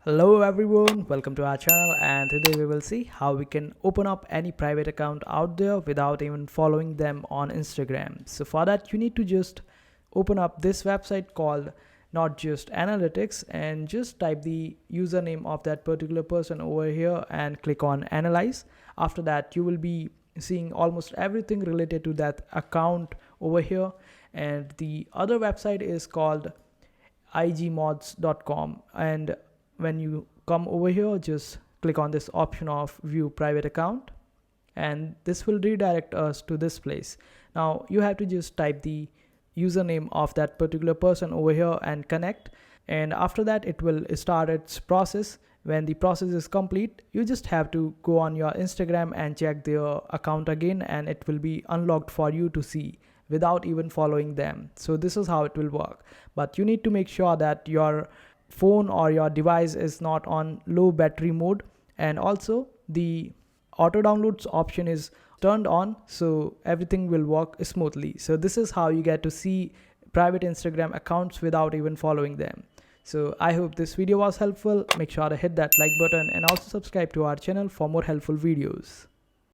Hello everyone, welcome to our channel, and today we will see how we can open up any private account out there without even following them on Instagram. So for that you need to just open up this website called Not Just Analytics and just type the username of that particular person over here and click on analyze. After that you will be seeing almost everything related to that account over here, and the other website is called igmods.com. And when you come over here, just click on this option of view private account, and this will redirect us to this place. Now you have to just type the username of that particular person over here and connect, and after that it will start its process. When the process is complete, you just have to go on your Instagram and check their account again, and it will be unlocked for you to see without even following them. So this is how it will work, but you need to make sure that your phone or your device is not on low battery mode, and also the auto downloads option is turned on so everything will work smoothly. So this is how you get to see private Instagram accounts without even following them. So I hope this video was helpful. Make sure to hit that like button and also subscribe to our channel for more helpful videos.